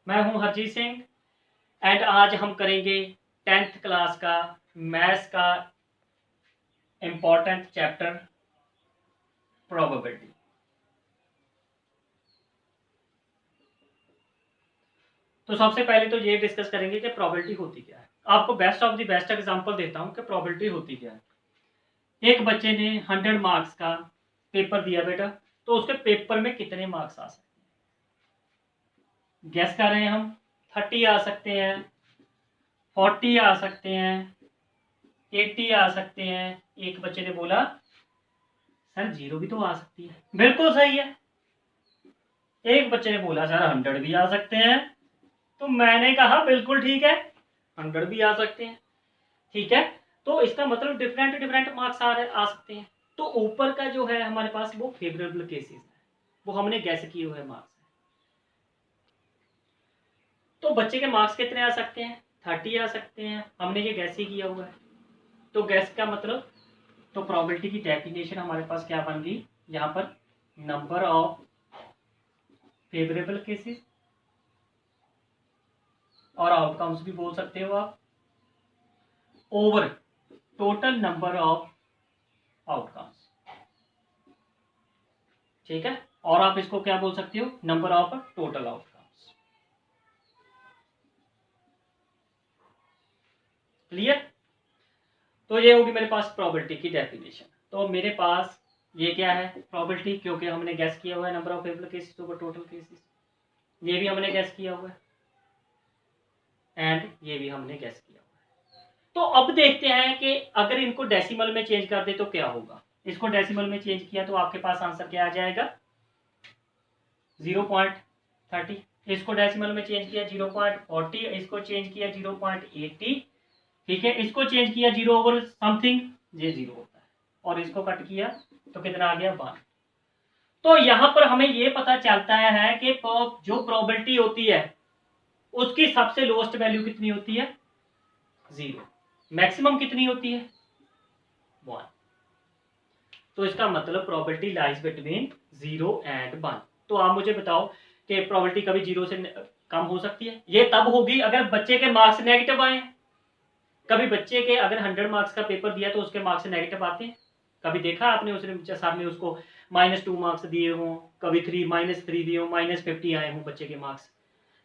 मैं हूं हरजीत सिंह एंड आज हम करेंगे 10th क्लास का मैथ्स का इम्पोर्टेंट चैप्टर प्रोबेबिलिटी। तो सबसे पहले तो ये डिस्कस करेंगे कि प्रोबेबिलिटी होती क्या है। आपको best of the best example देता हूं कि प्रोबेबिलिटी होती क्या है। एक बच्चे ने 100 मार्क्स का पेपर दिया बेटा, तो उसके पेपर में कितने मार्क्स आ सकते हैं? गैस कर रहे हैं हम। 30 आ सकते हैं, 40 आ सकते हैं, 80 आ सकते हैं। एक बच्चे ने बोला सर 0 भी तो आ सकती है। बिल्कुल सही है। एक बच्चे ने बोला सर 100 भी आ सकते हैं। तो मैंने कहा बिल्कुल ठीक है, 100 भी आ सकते हैं। ठीक है, तो इसका मतलब डिफरेंट डिफरेंट मार्क्स आ सकते हैं। तो ऊपर का जो है हमारे पास वो फेवरेबल केसेस है, वो हमने गैस किए हुए मार्क्स है। तो बच्चे के मार्क्स कितने आ सकते हैं? 30 आ सकते हैं, हमने ये गैस ही किया हुआ है। तो गैस का मतलब, तो प्रोबेबिलिटी की डेफिनेशन हमारे पास क्या बन गई यहाँ पर? नंबर ऑफ फेवरेबल केसेस और आउटकम्स भी बोल सकते हो आप, over total number of outcomes. ठीक है, और आप इसको क्या बोल सकते हो? Number of total outcomes. Clear? तो ये होगी मेरे पास प्रोबेबिलिटी की डेफिनेशन। तो मेरे पास ये क्या है? प्रोबेबिलिटी, क्योंकि हमने गैस किया हुआ है number of favourable cases over total cases. ये भी हमने गैस किया हुआ है एंड ये भी हमने गैस किया हुआ है। तो अब देखते हैं कि अगर इनको डेसिमल में चेंज कर दे तो क्या होगा। इसको डेसिमल में चेंज किया तो आपके पास आंसर क्या आ जाएगा? 0.30। इसको डेसिमल में चेंज किया 0.40, इसको चेंज किया 0.80। ठीक है, इसको चेंज किया 0 ओवर समथिंग, ये 0 होता है। और इसको कट किया तो कितना आ गया? 1। तो यहां पर हमें ये पता चलता है कि जो प्रोबेबिलिटी होती है उसकी सबसे लोएस्ट वैल्यू कितनी होती है? 0। मैक्सिमम कितनी होती है? 1। तो इसका मतलब प्रोबेबिलिटी लाइज बिटवीन 0 एंड 1। तो आप मुझे बताओ कि प्रोबेबिलिटी कभी 0 से कम हो सकती है? ये तब होगी अगर बच्चे के मार्क्स नेगेटिव आए। कभी बच्चे के अगर 100 मार्क्स का पेपर दिया तो उसके मार्क्स नेगेटिव आते हैं? कभी देखा आपने उसने सामने उसको -2 मार्क्स दिए हों, कभी -3 दिए हों, -50 आए हों बच्चे के मार्क्स?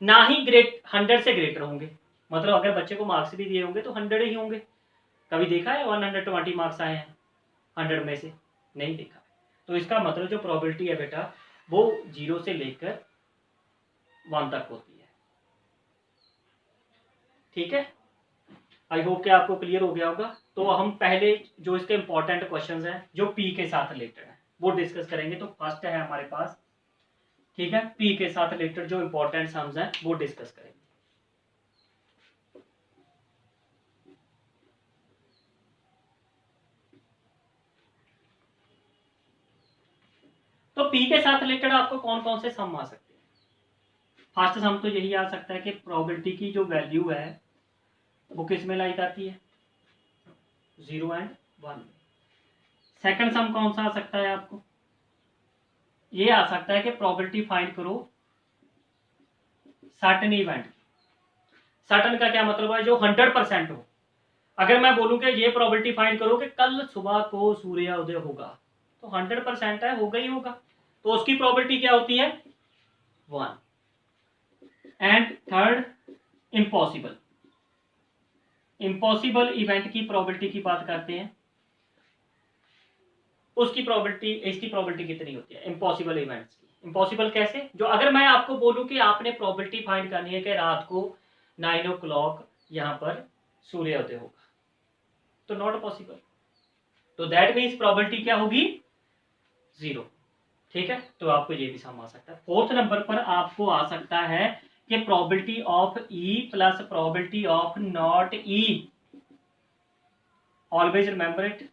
ना ही 100 से ग्रेटर होंगे। मतलब अगर बच्चे को मार्क्स भी दिए होंगे तो 100 ही होंगे। कभी देखा है 120 मार्क्स आए हैं 100 में से? नहीं देखा। तो इसका मतलब जो प्रोबेबिलिटी है बेटा वो 0 से लेकर 1 तक होती है। ठीक है, आई होप कि आपको क्लियर हो गया होगा। तो हम पहले जो इसके इंपॉर्टेंट क्वेश्चंस हैं जो पी के साथ रिलेटेड है वो डिस्कस करेंगे। तो फर्स्ट है हमारे पास, ठीक है, पी के साथ रिलेटेड जो इंपॉर्टेंट सम्स हैं वो डिस्कस करेंगे। तो पी के साथ रिलेटेड आपको कौन कौन से सम आ सकते हैं? फर्स्ट सम तो यही आ सकता है कि प्रोबेबिलिटी की जो वैल्यू है वो किस में लाई जाती है? 0 एंड 1 में। सेकंड सम कौन सा आ सकता है आपको? ये आ सकता है कि प्रोबेबिलिटी फाइंड करो सर्टेन इवेंट। सर्टेन का क्या मतलब है? जो 100% हो। अगर मैं बोलूं कि ये प्रोबेबिलिटी फाइंड करो कि कल सुबह को सूर्योदय होगा, तो 100% है, होगा ही होगा। तो उसकी प्रोबेबिलिटी क्या होती है? 1। And third, impossible. Impossible event की प्रोबेबिलिटी की बात करते हैं, उसकी प्रोबेबिलिटी, इसकी प्रोबेबिलिटी कितनी होती है इम्पॉसिबल इवेंट्स की? इम्पॉसिबल कैसे? जो अगर मैं आपको बोलूं कि आपने प्रोबेबिलिटी फाइंड करनी है कि रात को 9 o'clock यहां पर सूर्योदय होगा, तो नॉट पॉसिबल। तो दैट मीन्स प्रोबेबिलिटी क्या होगी? 0। ठीक है, तो आपको ये भी सम आ सकता है। फोर्थ नंबर पर आपको आ सकता है कि probability of E plus probability of not E. Always remember it,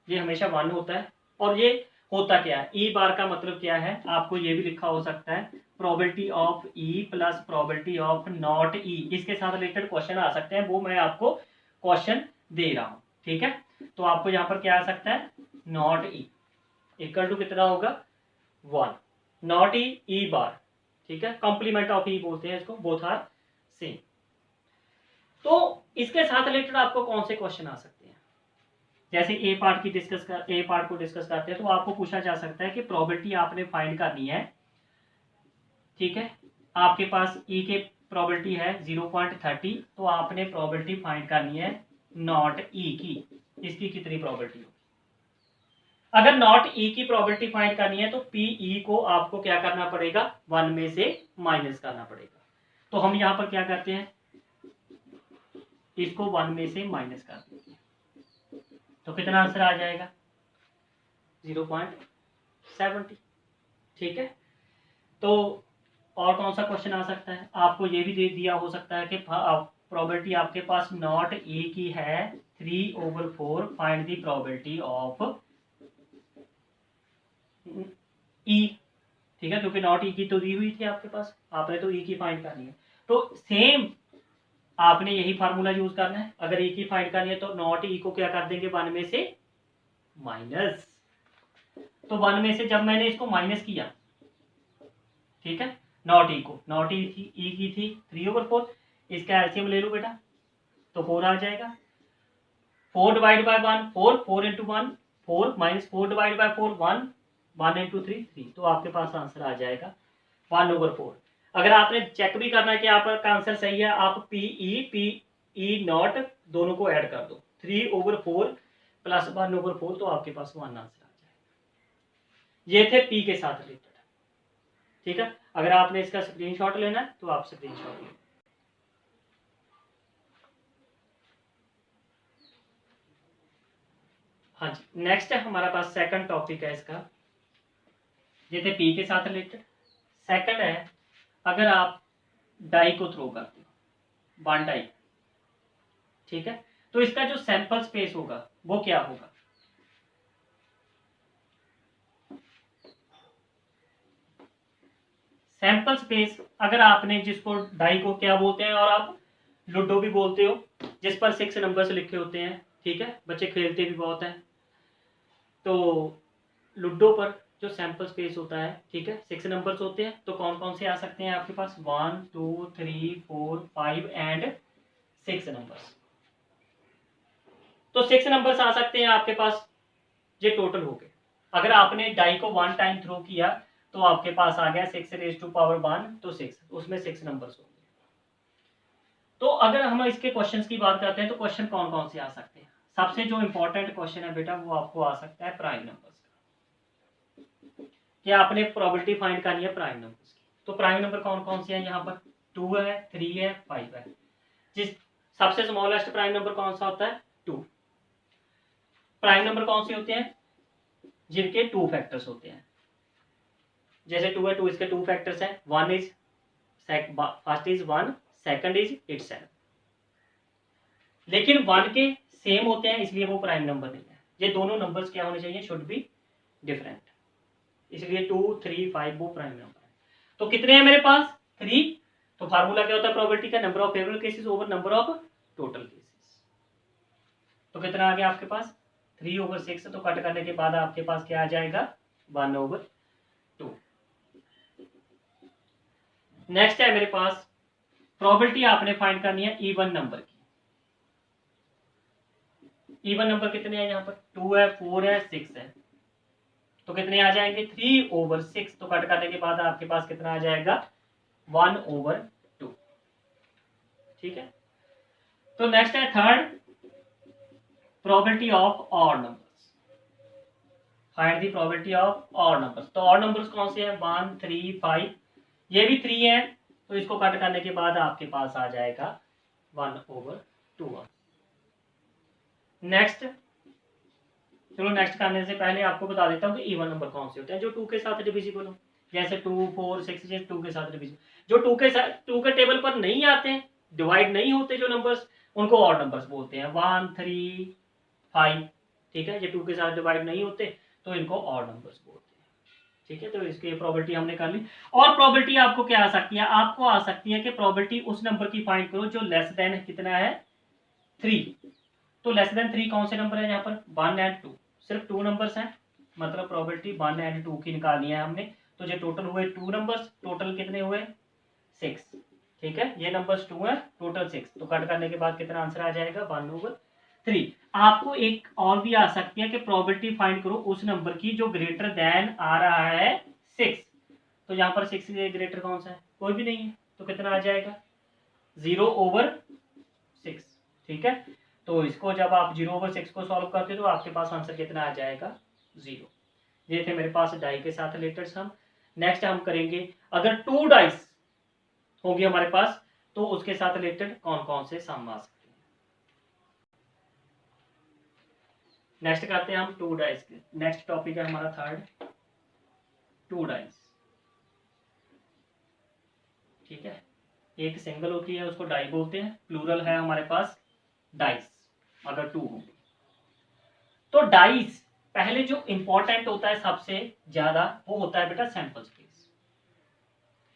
ये हमेशा 1 होता है। और ये होता क्या है? ई बार का मतलब क्या है? आपको ये भी लिखा हो सकता है probability of E plus probability of not E. इसके साथ रिलेटेड क्वेश्चन आ सकते हैं, वो मैं आपको क्वेश्चन दे रहा हूं। ठीक है, तो आपको यहां पर क्या आ सकता है? नॉट ई इक्वल टू कितना होगा? 1। नॉट ई, ई बार। ठीक है, कॉम्प्लीमेंट ऑफ ई बोलते हैं इसको, बोथ आर सेम। तो इसके साथ रिलेटेड आपको कौन से क्वेश्चन आ सकते हैं, जैसे ए पार्ट को डिस्कस करते हैं तो आपको पूछा जा सकता है कि प्रोबेबिलिटी आपने फाइंड करनी है, ठीक है, आपके पास ई के प्रोबेबिलिटी है 0.30, तो आपने प्रोबेबिलिटी फाइंड करनी है नॉट ई की, इसकी कितनी प्रोबेबिलिटी होगी। अगर नॉट ई की प्रोबेबिलिटी फाइंड करनी है तो पी ई को आपको क्या करना पड़ेगा, 1 में से माइनस करना पड़ेगा। तो हम यहां पर क्या करते हैं, इसको 1 में से माइनस कर देंगे, तो कितना आंसर आ जाएगा 0.70, ठीक है। तो और कौन सा क्वेश्चन आ सकता है, आपको ये भी दे दिया हो सकता है कि प्रोबेबिलिटी आपके पास नॉट ई की है 3/4, फाइंड द प्रोबेबिलिटी ऑफ ई, ठीक है, क्योंकि नॉट ई की तो दी हुई थी आपके पास, आपने तो ई की फाइंड करनी है। तो सेम आपने यही फार्मूला यूज करना है, अगर ई की फाइंड करनी है तो नॉट ई को क्या कर देंगे 1 में से माइनस, तो 1 में से जब मैंने इसको माइनस किया, ठीक है, नॉट ई की थी 3/4, इसका एलसीएम ले लो बेटा, तो 4 आ जाएगा, 4 divide by 1 4, 4 into 1 4, minus 4 divide by 4 1, 1 into 3 3, तो आपके पास आंसर आ जाएगा 1/4। अगर आपने चेक भी करना है कि आपका आंसर सही है, आप पी ई नॉट दोनों को ऐड कर दो, 3/4 प्लस 1/4, तो आपके पास 1 आंसर आ जाएगा। ये थे पी के साथ रिलेटेड, ठीक है। अगर आपने इसका स्क्रीनशॉट लेना है तो आप स्क्रीनशॉट लें। हाँ जी, नेक्स्ट है हमारे पास सेकंड टॉपिक है इसका, ये थे पी के साथ रिलेटेड। सेकंड है, अगर आप डाई को थ्रो करते हो, 1 डाई, ठीक है, तो इसका जो सैंपल स्पेस होगा वो क्या होगा। सैंपल स्पेस, अगर आपने जिसको डाई को क्या बोलते हैं और आप लूडो भी बोलते हो, जिस पर 6 नंबर्स लिखे होते हैं, ठीक है, बच्चे खेलते भी बहुत हैं, तो लूडो पर जो सैंपल स्पेस होता है, ठीक है, 6 नंबर्स होते हैं, तो कौन कौन से आ सकते हैं आपके पास 1 2 3 4 5 एंड 6 नंबर्स। तो 6 नंबर्स आ सकते हैं आपके पास, ये टोटल हो गए। अगर आपने डाई को 1 टाइम थ्रो किया तो आपके पास आ गया 6⁻1, तो 6, उसमें 6 नंबर्स होंगे। तो अगर हम इसके क्वेश्चंस की बात करते हैं तो क्वेश्चन कौन कौन से आ सकते हैं, सबसे जो इंपॉर्टेंट क्वेश्चन है बेटा वो आपको आ सकता है प्राइम नंबर्स का, कि आपने प्रोबेबिलिटी फाइंड करनी है प्राइम नंबर्स की। तो प्राइम नंबर कौन कौन से हैं, यहाँ पर 2 है 3 है 5 है। जिस सबसे स्मॉलेस्ट प्राइम नंबर कौन सा होता है 2। प्राइम नंबर कौन से होते हैं, जिनके 2 फैक्टर्स होते हैं, जैसे 2 है, 2 इसके 2 फैक्टर्स हैं, first is 1, second is itself. लेकिन 1 के सेम होते हैं इसलिए वो प्राइम नंबर नहीं है। ये दोनों नंबर्स क्या होने चाहिए, शुड बी डिफरेंट, इसलिए 2 3 5 वो प्राइम नंबर है। तो कितने हैं मेरे पास 3, तो फार्मूला क्या होता है प्रोबेबिलिटी का, number of favourable cases over number of total cases. तो कितना आ गया आपके पास 3/6, तो कट करने के बाद आपके पास क्या आ जाएगा 1/2। नेक्स्ट है मेरे पास प्रोबेबिलिटी आपने फाइंड करनी है इवन नंबर की। इवन नंबर कितने हैं, यहाँ पर 2 है 4 है 6 है, तो कितने आ जाएंगे 3/6, तो कट करने के बाद आपके पास कितना आ जाएगा 1/2, ठीक है। तो नेक्स्ट है third, probability of odd numbers, find the probability of odd numbers. तो ऑड नंबर्स कौन से हैं 1 3 5, ये भी 3 है, तो इसको कट करने के बाद आपके पास आ जाएगा 1/2। नेक्स्ट, चलो नेक्स्ट करने से पहले आपको बता देता हूँ कि इवन नंबर कौन से होते हैं जो 2 के साथ डिविजिबल हो, जैसे 2 4 6 जैसे 2 के साथ डिविजिबल, जो 2 के टेबल पर नहीं आते हैं, डिवाइड नहीं होते जो नंबर्स, उनको ऑड नंबर्स बोलते हैं, 1 3 5, ठीक है। ये 2 के साथ डिवाइड नहीं होते तो इनको ऑड नंबर्स बोलते हैं, ठीक है। तो इसकी प्रोबेबिलिटी हमने कर ली। और प्रोबेबिलिटी आपको क्या आ सकती है, आपको आ सकती है कि प्रोबेबिलिटी उस नंबर की फाइंड करो जो लेस देन कितना है 3। तो लेस देन 3 कौन से नंबर है यहाँ पर 1 एंड 2, सिर्फ 2 नंबर्स हैं, मतलब प्रोबेबिलिटी 1 एंड 2 की निकालनी है हमने, तो ये टोटल हुए 2 नंबर्स, टोटल कितने हुए 6, ठीक है, ये नंबर्स 2 है, टोटल 6, तो कट करने के बाद कितना आंसर आ जाएगा 1/3। आपको एक और भी आ सकती है कि प्रोबेबिलिटी फाइंड करो उस नंबर की जो ग्रेटर देन आ रहा है 6, तो यहाँ पर 6 से ग्रेटर कौन सा है, कोई भी नहीं है, तो कितना आ जाएगा 0/6, ठीक है। तो इसको जब आप 0/6 को सॉल्व करते हो तो आपके पास आंसर कितना आ जाएगा 0। ये थे मेरे पास डाई के साथ रिलेटेड सम। नेक्स्ट हम करेंगे अगर 2 डाइस होगी हमारे पास तो उसके साथ रिलेटेड कौन कौन से सम आ सकते हैं। नेक्स्ट करते हैं हम 2 डाइस के। नेक्स्ट टॉपिक है हमारा थर्ड 2 डाइस, ठीक है। एक सिंगल होती है उसको डाई बोलते हैं, प्लूरल है हमारे पास डाइस अगर 2 होंगे। तो डाइस पहले जो इंपॉर्टेंट होता है सबसे ज्यादा वो होता है बेटा सैंपल स्पेस,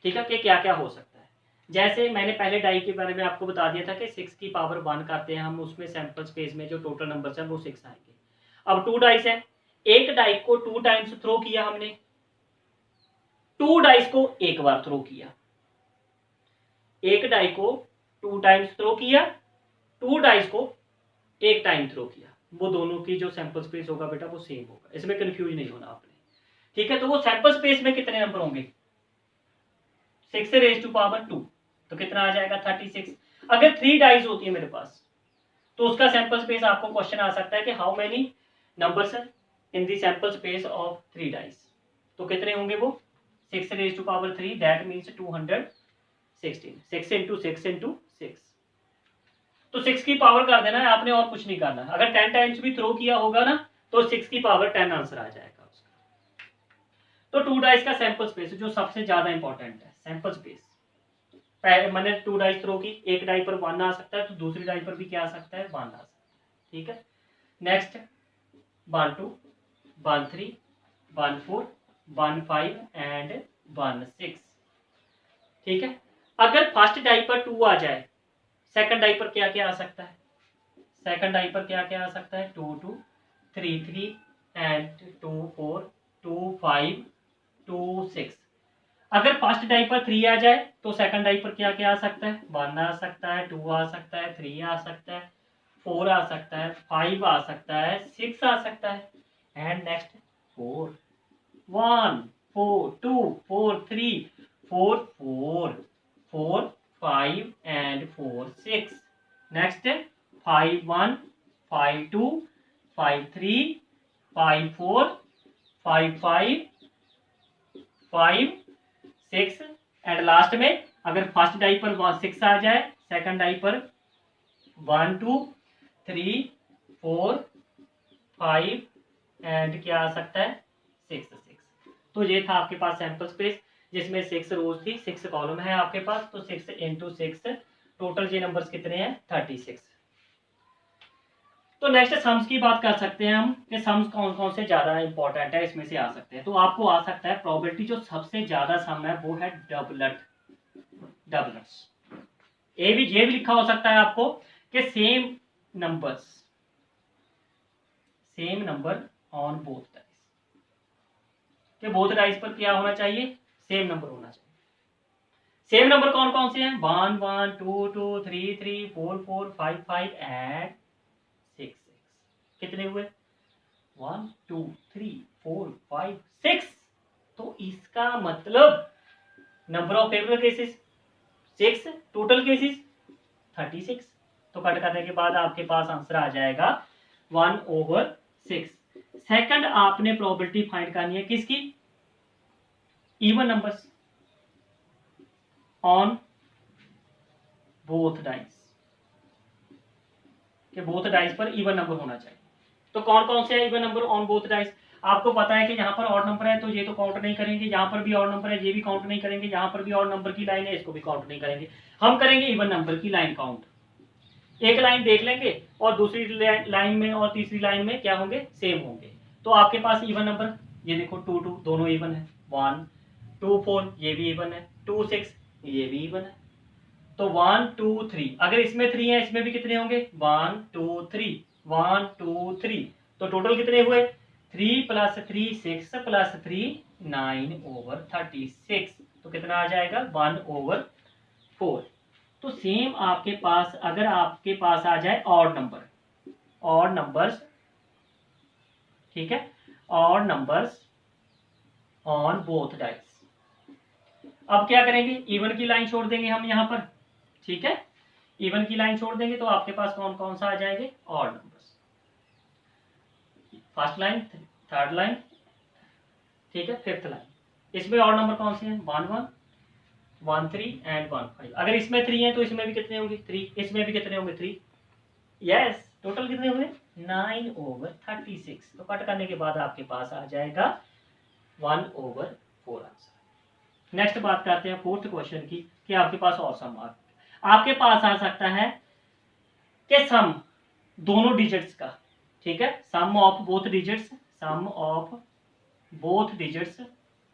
ठीक है, कि क्या क्या हो सकता है। जैसे मैंने पहले डाई के बारे में आपको बता दिया था कि 6 की पावर 1 करते हैं हम, उसमें सैंपल स्पेस में जो टोटल नंबर्स हैं वो 6 आएंगे। अब 2 डाइस है, एक डाई को 2 टाइम्स थ्रो किया हमने, 2 डाइस को एक बार थ्रो किया, एक डाई को 2 टाइम्स थ्रो किया, 2 डाइस को एक टाइम थ्रो किया, वो दोनों की जो सैंपल स्पेस होगा बेटा वो सेम होगा, इसमें कंफ्यूज नहीं होना आपने, ठीक है। तो वो सैंपल स्पेस में कितने नंबर होंगे 6⁻², तो कितना आ जाएगा 36। अगर 3 डाइस होती है मेरे पास तो उसका सैंपल स्पेस आपको क्वेश्चन आ सकता है कि how many numbers in the sample space of 3 dice, तो कितने होंगे वो 6⁻3, दैट मीन्स 216, 6 इंटू 6 इंटू 6, तो 6 की पावर कर देना है आपने और कुछ नहीं करना। अगर 10 टाइम्स भी थ्रो किया होगा ना तो 6 की पावर 10 आंसर आ जाएगा उसका। तो 2 डाइस का सैंपल स्पेस जो सबसे ज्यादा इंपॉर्टेंट है, सैंपल स्पेस, मैंने 2 डाइस थ्रो की, एक डाई पर 1 आ सकता है तो दूसरी डाई पर भी क्या आ सकता है 1 आ सकता है, ठीक है। नेक्स्ट 1 2 1 3 1 4 1 5 एंड 1 6, ठीक है। अगर फर्स्ट डाई पर 2 आ जाए, सेकंड डाई पर क्या क्या आ सकता है, सेकंड डाई पर क्या क्या आ सकता है 2 2 3 3 एंड 2 4 2 5 2 6। अगर फर्स्ट डाई पर 3 आ जाए तो सेकंड डाई पर क्या क्या आ सकता है 1 आ सकता है, 2 आ सकता है, 3 आ सकता है, 4 आ सकता है, 5 आ सकता है, 6 आ सकता है and next 4 1 4 2 4 3 4 4 4 5 and 4 6, next 5 1 5 2 5 3 5 4 5 5 5 6 and last में अगर फर्स्ट डाई पर 6 आ जाए, सेकंड डाई पर 1 2 3 4 5 एंड क्या आ सकता है 6 6। तो ये था आपके पास सैंपल स्पेस जिसमें 6 रोज थी, 6 कॉलम है आपके पास, तो 6 इंटू 6 टोटल ये नंबर्स कितने हैं 36। तो नेक्स्ट सम्स की बात कर सकते हैं हम कि सम्स कौन कौन से ज्यादा इंपॉर्टेंट है इसमें से आ सकते हैं। तो आपको आ सकता है प्रोबेबिलिटी जो सबसे ज्यादा सम है वो है डबलट्स। ये भी लिखा हो सकता है आपको कि same number on both dice, कि बोथ डाइस पर क्या होना चाहिए सेम नंबर होना चाहिए। सेम नंबर कौन कौन से हैं 1 1 2 2 3 3 4 4 5 5 एंड 6 6। कितने हुए 1 2 3 4 5 6। तो इसका मतलब number of favourable cases 6, total cases 36। तो कट करने के बाद आपके पास आंसर आ जाएगा 1/6। सेकंड आपने प्रोबेबिलिटी फाइंड करनी है किसकी even numbers on both dice, कि बोथ डाइस पर इवन नंबर होना चाहिए। तो कौन कौन से है even number on both dice, आपको पता है कि यहाँ पर ऑड नंबर है तो ये तो काउंट नहीं करेंगे, यहाँ पर भी ऑड नंबर है ये भी काउंट नहीं करेंगे, यहाँ पर भी ऑड नंबर की लाइन है इसको भी काउंट नहीं करेंगे, हम करेंगे इवन नंबर की लाइन काउंट। एक लाइन देख लेंगे और दूसरी लाइन में और तीसरी लाइन में क्या होंगे सेम होंगे। तो आपके पास इवन नंबर ये देखो 2 2 दोनों इवन है, 1 2 4 ये भी इवन है, 2 6 ये भी इवन है। तो 1 2 3 अगर इसमें 3 है इसमें भी कितने होंगे 1 2 3 1 2 3, तो टोटल कितने हुए 3 + 3 6 + 3 9/36, तो कितना आ जाएगा 1/4। तो सेम आपके पास अगर आपके पास आ जाए ऑड नंबर्स, ठीक है, odd numbers on both dice, अब क्या करेंगे, इवन की लाइन छोड़ देंगे हम यहाँ पर, ठीक है, इवन की लाइन छोड़ देंगे तो आपके पास कौन कौन सा आ जाएंगे, odd numbers, first line, third line, ठीक है, फिफ्थ लाइन। इसमें ऑड नंबर कौन से हैं, 1 1 1 3 एंड 1 5। अगर इसमें 3 है तो इसमें भी कितने होंगे 3, इसमें भी कितने होंगे 3, यस, टोटल कितने हुए 9/36। तो कट करने के बाद आपके पास आ जाएगा 1/4 आंसर। नेक्स्ट बात करते हैं फोर्थ क्वेश्चन की, कि आपके पास और सम आपके पास आ सकता है कि सम दोनों डिजिट्स का, ठीक है, sum of both digits, sum of both digits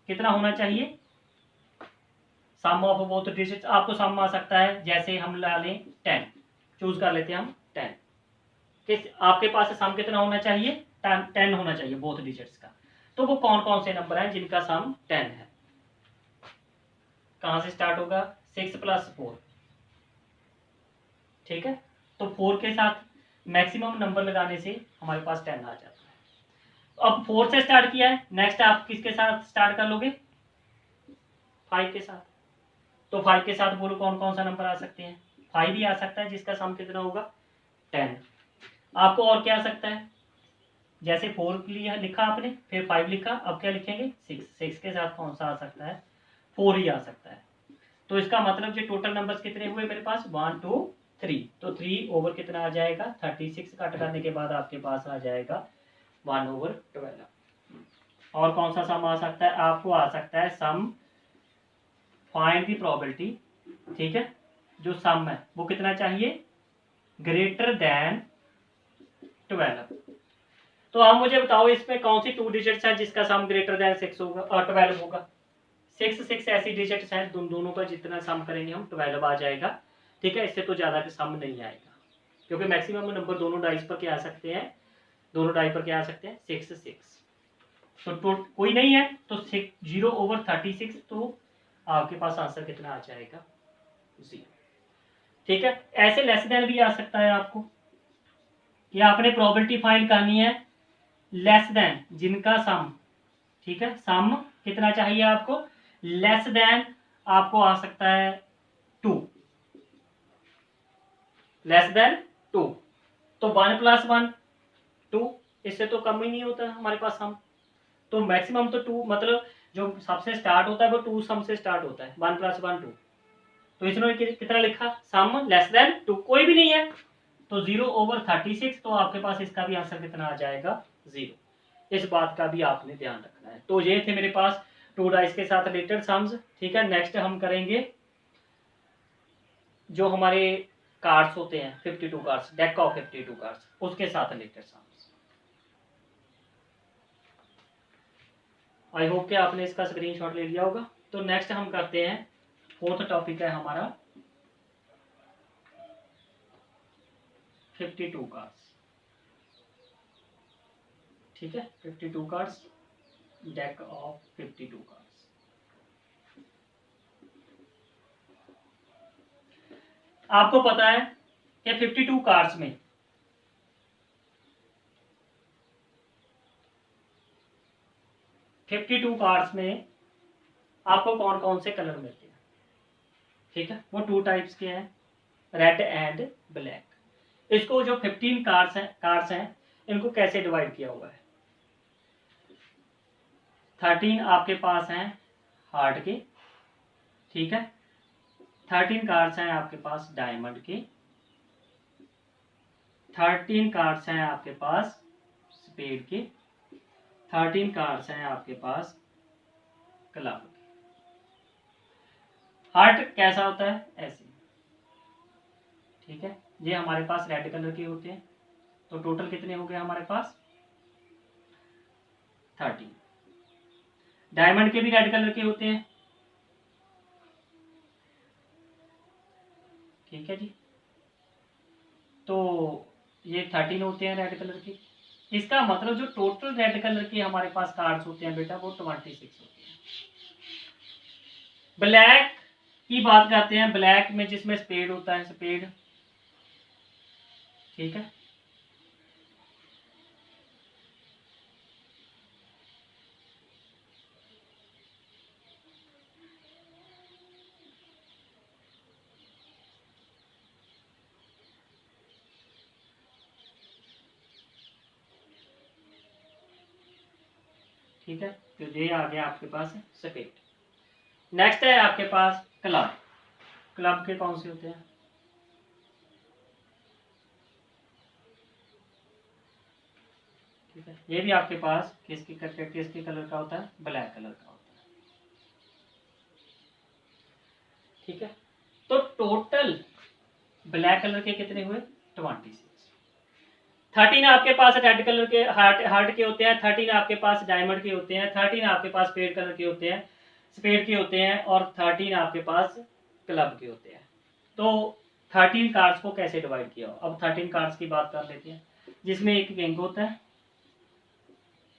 कितना होना चाहिए, सम ऑफ बोथ डिजिट्स आपको सम आ सकता है, जैसे हम ला लें 10, चूज कर लेते हैं हम 10, किस आपके पास सम कितना होना चाहिए, 10 होना चाहिए बोथ डिजिट्स का। तो वो कौन कौन से नंबर हैं जिनका सम 10 है, कहां से स्टार्ट होगा, 6 + 4, ठीक है, तो 4 के साथ मैक्सिमम नंबर लगाने से हमारे पास 10 आ जाता है। तो अब 4 से स्टार्ट किया है, नेक्स्ट आप किसके साथ स्टार्ट कर लोगे, 5 के साथ। तो 5 के साथ बोलो कौन कौन सा नंबर आ सकते हैं, 5 ही आ सकता है जिसका सम कितना होगा 10। आपको और क्या आ सकता है, जैसे 4 लिखा आपने, फिर 5 लिखा, अब क्या लिखेंगे 6 के साथ कौन सा आ सकता है, 4 ही आ सकता है। तो इसका मतलब जो टोटल नंबर्स कितने हुए मेरे पास 1 2 3, तो 3 ओवर कितना आ जाएगा 36, कट करने के बाद आपके पास आ जाएगा 1/12। और कौन सा सम आ सकता है, आपको आ सकता है सम फाइंड दी प्रोबेबिलिटी, ठीक है, जो सम है वो कितना चाहिए, ग्रेटर देन 12। तो आप मुझे बताओ इसमें कौन सी 2 डिजिट्स है जिसका सम ग्रेटर देन 6 होगा और 12 होगा, 6 ऐसी डिजिट्स हैं दोनों का जितना सम करेंगे हम 12 आ जाएगा, ठीक है, इससे तो ज्यादा का सम नहीं आएगा, क्योंकि मैक्सिमम नंबर दोनों डाइस पर क्या आ सकते हैं, दोनों डाई पर क्या आ सकते हैं 6 तो कोई नहीं है तो 0/36, तो आपके पास आंसर कितना आ जाएगा 0, ठीक है। ऐसे लेस देन भी आ सकता है आपको, कि आपने प्रोबेबिलिटी फाइंड करनी है लेस देन जिनका सम, ठीक है, सम कितना चाहिए आपको, लेस देन आपको आ सकता है 2, लेस देन 2, तो 1 + 1 2, इससे तो कम ही नहीं होता हमारे पास सम, तो मैक्सिमम तो 2, मतलब जो सबसे स्टार्ट होता है वो 2 सम से स्टार्ट होता है, 1 + 1 2, तो इसने कितना लिखा सम लेस देन 2, कोई भी नहीं है तो 0/36, तो आपके पास इसका भी आंसर कितना आ जाएगा 0। इस बात का भी आपने ध्यान रखना है। तो ये थे मेरे पास 2 डाइस के साथ रिलेटेड सम्स, ठीक है। नेक्स्ट हम करेंगे जो हमारे कार्ड्स होते हैं 52 कार्ड्स, डेक ऑफ 52 कार्ड्स, उसके साथ रिलेटेड सम्स। आई होप कि आपने इसका स्क्रीनशॉट ले लिया होगा। तो नेक्स्ट हम करते हैं, फोर्थ टॉपिक है हमारा 52 कार्ड्स, ठीक है, 52 कार्ड्स, डेक ऑफ 52 कार्ड्स। आपको पता है कि 52 कार्ड्स में आपको कौन कौन से कलर मिलते हैं, ठीक है, वो 2 टाइप्स के हैं, रेड एंड ब्लैक। इसको जो 15 कार्ड्स हैं इनको कैसे डिवाइड किया हुआ है, 13 आपके पास हैं हार्ट के, ठीक है, 13 कार्ड्स हैं आपके पास डायमंड के, 13 कार्ड्स हैं आपके पास स्पेड के, 13 कार्ड्स हैं आपके पास क्लब के। हार्ट कैसा होता है, ऐसे, ठीक है, ये हमारे पास रेड कलर के होते हैं। तो टोटल कितने हो गए हमारे पास 13। डायमंड के भी रेड कलर के होते हैं, ठीक है जी, तो ये 13 होते हैं रेड कलर के। इसका मतलब जो टोटल रेड कलर के हमारे पास कार्ड्स होते हैं बेटा वो 26 होते हैं। ब्लैक की बात करते हैं, ब्लैक में जिसमें स्पेड होता है, स्पेड, ठीक है। ठीक है, तो ये आ गया आपके पास स्पेड। नेक्स्ट है आपके पास क्लब। क्लब के कौन से होते हैं? ठीक है, ये भी आपके पास किसके कलर का होता है? ब्लैक कलर का होता है। ठीक है, तो टोटल ब्लैक कलर के कितने हुए? 26। 13 आपके पास रेड कलर के हार्ट के होते हैं, 13 आपके पास डायमंड के होते हैं, 13 आपके पास स्पेड कलर के होते हैं, स्पेड के होते हैं, और 13 आपके पास क्लब के होते हैं। तो 13 कार्ड्स को कैसे डिवाइड किया? अब 13 कार्ड्स की बात कर लेते हैं, जिसमें एक किंग होता है,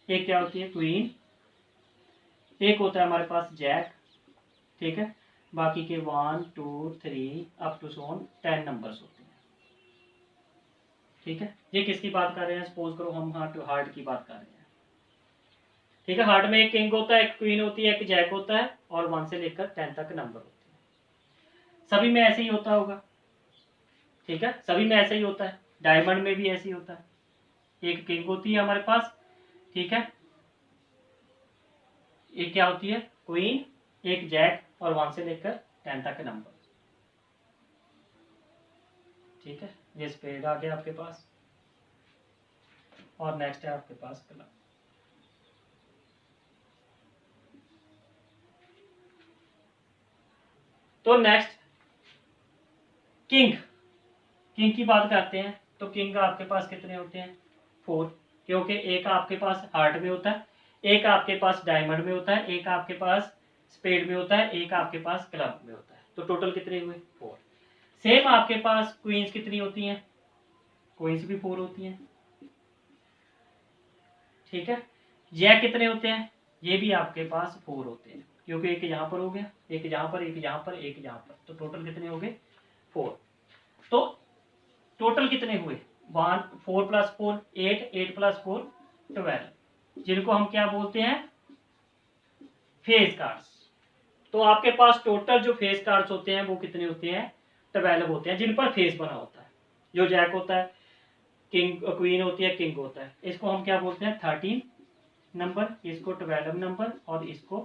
एक क्या होती है? क्वीन, एक होता है हमारे पास जैक, ठीक है। बाकी के 1 2 3 अप टू सोन 10 नंबर्स होते हैं। ठीक है, ये किसकी बात कर रहे हैं? सपोज करो हम हार्ट की बात कर रहे हैं। ठीक है, हार्ट में एक किंग होता है, एक क्वीन होती है, एक जैक होता है, और 1 से लेकर 10 तक नंबर होते हैं। सभी में ऐसे ही होता होगा। ठीक है, सभी में ऐसे ही होता है, डायमंड में भी ऐसे ही होता है। एक किंग होती है हमारे पास, ठीक है, एक क्या होती है? क्वीन, एक जैक, और 1 से लेकर 10 तक नंबर। ठीक है, ये स्पेड आ गया आपके पास, और नेक्स्ट है आपके पास क्लब। तो नेक्स्ट किंग, किंग की बात करते हैं। तो किंग आपके पास कितने होते हैं? 4, क्योंकि एक आपके पास हार्ट में होता है, एक आपके पास डायमंड में होता है, एक आपके पास स्पेड में होता है, एक आपके पास क्लब में होता है। तो टोटल कितने हुए? 4। सेम आपके पास क्वींस कितनी होती हैं? क्वींस भी 4 होती हैं। ठीक है, जैक कितने होते हैं? ये भी आपके पास 4 होते हैं, क्योंकि एक यहाँ पर हो गया, एक यहाँ पर, एक यहाँ पर, एक यहाँ पर, तो टोटल कितने हो गए? 4। तो टोटल कितने हुए? 1 4 + 4 8, 8 + 4 12, जिनको हम क्या बोलते हैं? Face cards. तो आपके पास टोटल जो फेस कार्ड्स होते हैं वो कितने होते हैं? 12 होते हैं, जिन पर फेस बना होता है। जो जैक होता है, किंग क्वीन होती है, किंग होता है, इसको हम क्या बोलते हैं? 13 नंबर, इसको 12 नंबर, और इसको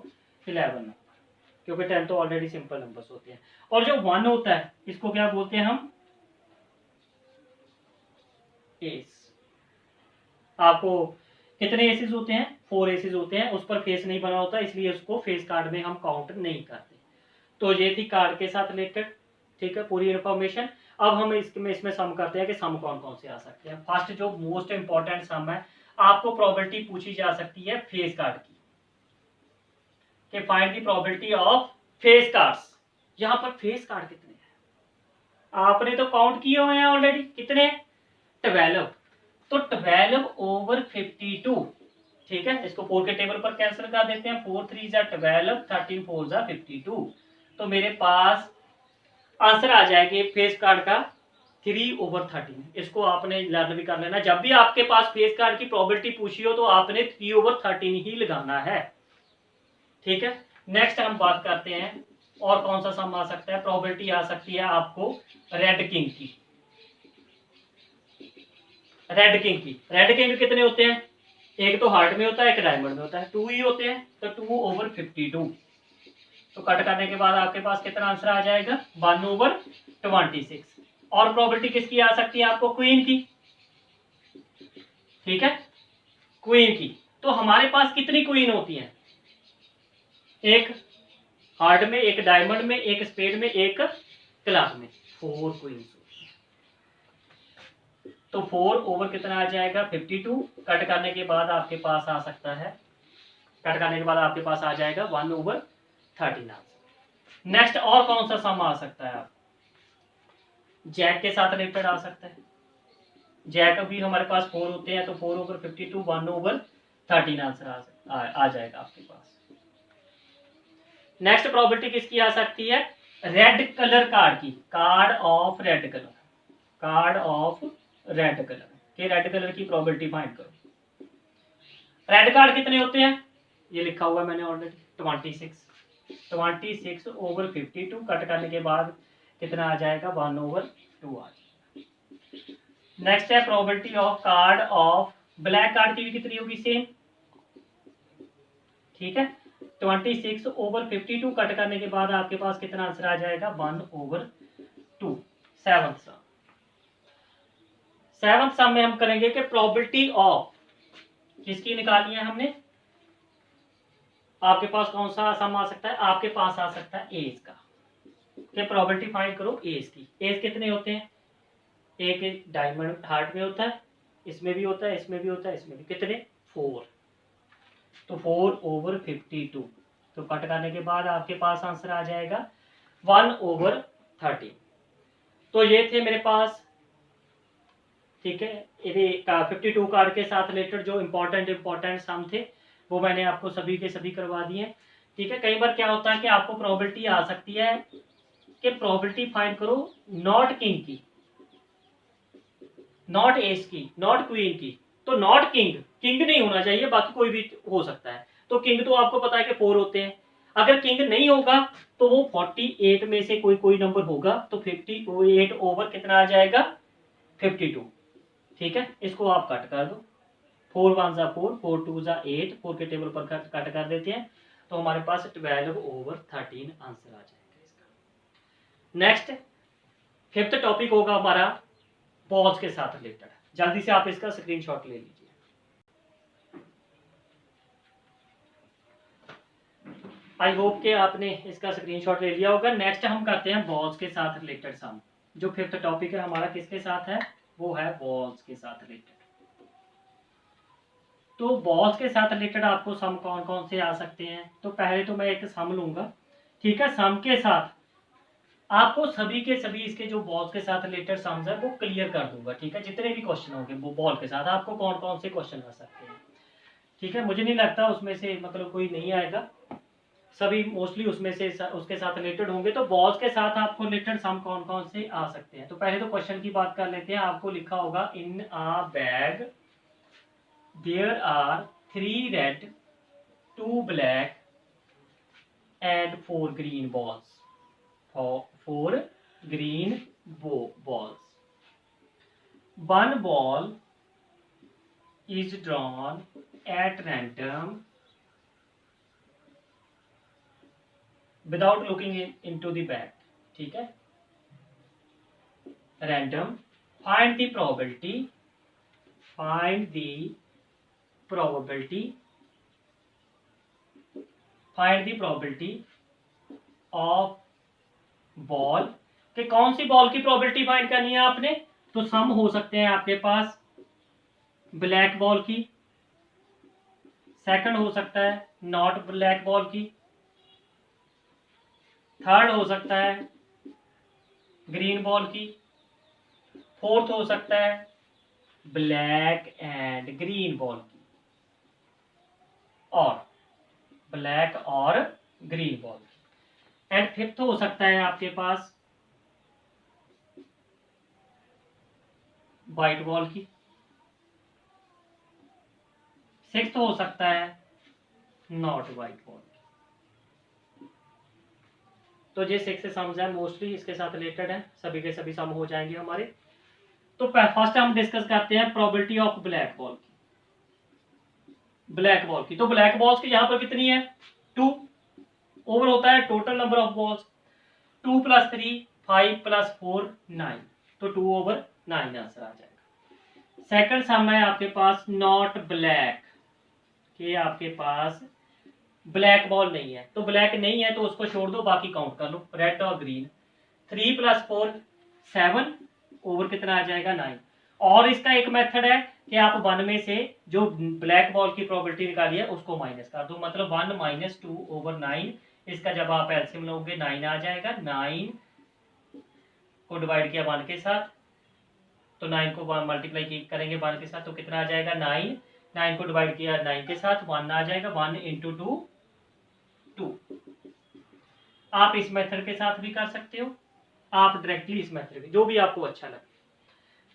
11 नंबर, क्योंकि 10 तो ऑलरेडी सिंपल नंबर्स होते हैं। और जो 1 होता है इसको क्या बोलते हैं हम? एस। आपको कितने एसेस होते हैं? 4 एसेस होते हैं, उस पर फेस नहीं बना होता, इसलिए उसको फेस कार्ड में हम काउंट नहीं करते। तो ये थी कार्ड के साथ रिलेटेड, ठीक है, पूरी इंफॉर्मेशन। अब हम इसमें सम करते हैं कि सम कौन कौन से आ सकते हैं। फर्स्ट जो मोस्ट इंपॉर्टेंट सम है, आपको प्रोबेबिलिटी पूछी जा सकती है फेस कार्ड की, कि find the probability of face cards. यहाँ पर फेस कार्ड कितने हैं? आपने तो काउंट किए हुए हैं ऑलरेडी, कितने? 12। तो 12/52, ठीक है, इसको 4 के टेबल पर कैंसिल कर देते हैं। 4 3 = 12, 13 4 = 52। तो मेरे पास आंसर आ जाएगा फेस कार्ड का 3/13। इसको आपने लर्न भी कर लेना, जब भी आपके पास फेस कार्ड की प्रोबेबिलिटी पूछी हो तो आपने 3/13 ही लगाना है। ठीक है, नेक्स्ट हम बात करते हैं और कौन सा सम आ सकता है? प्रोबेबिलिटी आ सकती है आपको रेड किंग की। रेड किंग की, रेड किंग कितने होते हैं? एक तो हार्ट में होता है, एक डायमंड में होता है, 2 ही होते हैं, तो 2/52। तो कट करने के बाद आपके पास कितना आंसर आ जाएगा? 1/26। और प्रोबेबिलिटी किसकी आ सकती है आपको? क्वीन की। ठीक है, क्वीन की। तो हमारे पास कितनी क्वीन होती है? एक हार्ट में, एक डायमंड में, एक स्पेड में, एक क्लब में, 4 क्वींस। तो 4 ओवर कितना आ जाएगा? 52। कट करने के बाद आपके पास आ सकता है, कट करने के बाद आपके पास आ जाएगा 1/13 आंसर। नेक्स्ट और कौन सा सम आ सकता है? आप जैक के साथ रिलेटेड आ सकता है। जैक भी हमारे पास 4 होते हैं, तो 4/52 1/13 आंसर आ जाएगा आपके पास। नेक्स्ट प्रॉपर्टी किसकी आ सकती है? रेड कलर कार्ड की, card of red colour, card of red colour के रेड कलर की प्रॉपर्टी फाइंड करो। रेड कार्ड कितने होते हैं? ये लिखा हुआ है मैंने ऑलरेडी, 26/52 कट करने के बाद कितना आ जाएगा? 1/2 आ जाएगा। नेक्स्ट है probability of card of black card की भी कितनी होगी? सेम, ठीक है। 26/52 कट करने के बाद आपके पास कितना आंसर आ जाएगा? 1/2। सेवंथ सम में हम करेंगे कि प्रोबेबिलिटी ऑफ किसकी निकालनी है हमने? आपके पास कौन सा सम आ सकता है? आपके पास आ सकता है एज का, कि प्रोबेबिलिटी फाइंड करो एज की। एज कितने होते हैं? एक डायमंड हार्ट में होता है, इसमें भी होता है, इसमें भी होता है, इसमें भी। कितने? 4। तो 4/52, तो कट करने के बाद आपके पास आंसर आ जाएगा 1/13। तो ये थे मेरे पास, ठीक है, ये 52 कार्ड के साथ रिलेटेड जो इंपॉर्टेंट सम थे वो मैंने आपको सभी के सभी करवा दिए, ठीक है। कई बार क्या होता है कि आपको प्रोबेबिलिटी आ सकती है कि प्रोबेबिलिटी फाइंड करो नॉट किंग की, नॉट एस की, नॉट क्वीन की। तो नॉट किंग, किंग नहीं होना चाहिए, बाकी कोई भी हो सकता है। तो किंग तो आपको पता है कि 4 होते हैं। अगर किंग नहीं होगा तो वो 48 में से कोई नंबर होगा, तो 58 ओवर कितना आ जाएगा? 52, ठीक है। इसको आप कट कर दो, 4 1 जा 4, 4 2 जा 8, 4 के टेबल पर कट कर देते हैं, तो हमारे पास 12/13 आंसर आ जाएगा इसका। नेक्स्ट फिफ्थ टॉपिक होगा हमारा बॉल्स के साथ रिलेटेड। जल्दी से आप इसका स्क्रीनशॉट ले लीजिए। आई होप कि आपने इसका स्क्रीनशॉट ले लिया होगा। नेक्स्ट हम करते हैं बॉल्स के साथ रिलेटेड सम। जो फिफ्थ टॉपिक है हमारा किसके साथ है? वो है बॉल्स के साथ रिलेटेड। तो बॉल्स के साथ रिलेटेड आपको सम कौन कौन से आ सकते हैं? तो पहले तो मैं एक सम लूंगा, ठीक है। सम के साथ आपको सभी के सभी इसके जो बॉल्स के साथ रिलेटेड सम्स है वो क्लियर कर दूंगा, ठीक है। जितने भी क्वेश्चन होंगे वो बॉल के साथ आपको कौन कौन से क्वेश्चन आ सकते हैं, ठीक है। मुझे नहीं लगता उसमें से मतलब कोई नहीं आएगा, सभी मोस्टली उसमें से उसके साथ रिलेटेड होंगे। तो बॉल्स के साथ आपको रिलेटेड सम कौन कौन से आ सकते हैं? तो पहले तो क्वेश्चन की बात कर लेते हैं। आपको लिखा होगा in a bag there are 3 red 2 black and 4 green balls. 4 green balls. One ball is drawn at random without looking into the bag. ठीक है, random. Find the probability. Find the probability. Find the probability of ball कि कौन सी ball की probability find करनी है आपने? तो सम हो सकते हैं आपके पास ब्लैक बॉल की, सेकंड हो सकता है नॉट ब्लैक बॉल की, थर्ड हो सकता है ग्रीन बॉल की, फोर्थ हो सकता है ब्लैक एंड ग्रीन बॉल की, और ब्लैक और ग्रीन बॉल की, एंड फिफ्थ हो सकता है आपके पास व्हाइट बॉल की, सिक्स्थ हो सकता है नॉट व्हाइट बॉल की। तो ये 6 सम्स हैं, मोस्टली इसके साथ रिलेटेड है, सभी के सभी सम हो जाएंगे हमारे। तो फर्स्ट हम डिस्कस करते हैं प्रोबेबिलिटी ऑफ ब्लैक बॉल की। ब्लैक बॉल की, तो ब्लैक बॉल्स की यहां पर कितनी है? 2 ओवर होता है टोटल नंबर ऑफ बॉल्स, 2 + 3 5 + 4 9, तो 2/9 आंसर आ जाएगा। सेकंड सम है आपके पास नॉट ब्लैक, कि आपके पास ब्लैक बॉल नहीं है, तो ब्लैक नहीं है तो उसको छोड़ दो, बाकी काउंट कर लो, रेड और ग्रीन। 3 + 4 7 ओवर कितना आ जाएगा? 9। और इसका एक मेथड है कि आप 1 में से जो ब्लैक बॉल की प्रोबेबिलिटी निकाली है उसको माइनस कर दो, मतलब 1 - 2/9। इसका जब आप एलसीएम लोगे 9 आ जाएगा। 9 को डिवाइड किया 1 के साथ, तो 9 को मल्टीप्लाई करेंगे 1 के साथ तो कितना आ जाएगा 9। 9 को डिवाइड किया 9 के साथ 1 आ जाएगा, 1 इंटू 2 2। आप इस मेथड के साथ भी कर सकते हो, आप डायरेक्टली इस मेथड में, जो भी आपको अच्छा लगे।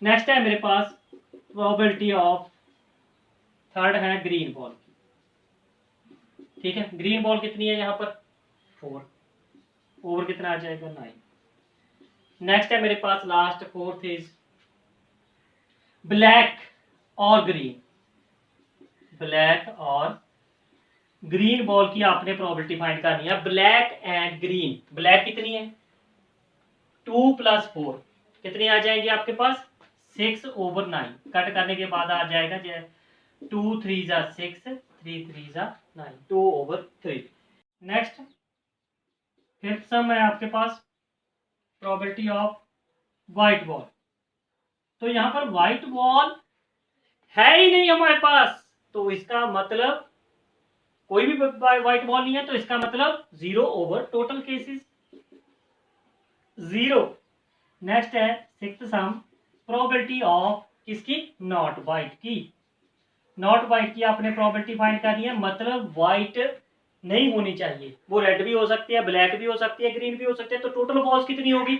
नेक्स्ट है मेरे पास प्रोबेबिलिटी ऑफ थर्ड है ग्रीन बॉल की। ठीक है, ग्रीन बॉल कितनी है यहाँ पर 4, ओवर कितना आ जाएगा 9। नेक्स्ट है मेरे पास लास्ट फोर्थ इज ब्लैक और ग्रीन। ब्लैक और ग्रीन बॉल की आपने प्रोबेबिलिटी फाइंड करनी है। ब्लैक एंड ग्रीन, ब्लैक कितनी है 2 + 4 कितनी आ जाएंगे आपके पास 6/9। कट करने के बाद आ जाएगा 2 3 = 6, 3 3 = 9, 2/3। नेक्स्ट फिफ्थ सम है आपके पास प्रोबेबिलिटी ऑफ व्हाइट बॉल। तो यहां पर व्हाइट बॉल है ही नहीं हमारे पास, तो इसका मतलब कोई भी व्हाइट बॉल नहीं है, तो इसका मतलब 0 टोटल केसेस 0। नेक्स्ट है सिक्स्थ सम प्रोबेबिलिटी ऑफ किसकी नॉट व्हाइट की। नॉट व्हाइट की आपने प्रोबेबिलिटी फाइंड करनी है, मतलब व्हाइट नहीं होनी चाहिए। वो रेड भी हो सकती है, ब्लैक भी हो सकती है, ग्रीन भी हो सकती है। तो टोटल बॉल्स कितनी होगी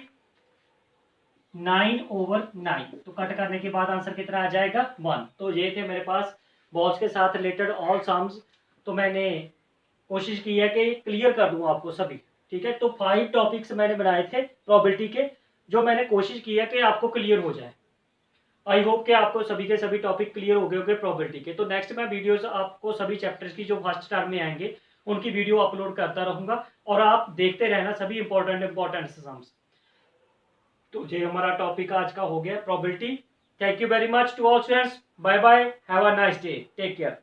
9/9। तो कट करने के बाद आंसर कितना आ जाएगा 1। तो ये थे मेरे पास बॉल्स के साथ रिलेटेड ऑल सम्स। तो मैंने कोशिश की है कि क्लियर कर दूं आपको सभी। ठीक है, तो 5 टॉपिक्स मैंने बनाए थे प्रोबेबिलिटी के, जो मैंने कोशिश की है कि आपको क्लियर हो जाए। आई होप कि आपको सभी के सभी टॉपिक क्लियर हो गए होंगे प्रोबेबिलिटी के। तो नेक्स्ट मैं वीडियोस आपको सभी चैप्टर्स की जो फर्स्ट टर्म में आएंगे उनकी वीडियो अपलोड करता रहूंगा, और आप देखते रहना सभी इंपॉर्टेंट सम्स। तो ये हमारा टॉपिक आज का हो गया probability. Thank you very much to all students. Bye bye, have a nice day, take care.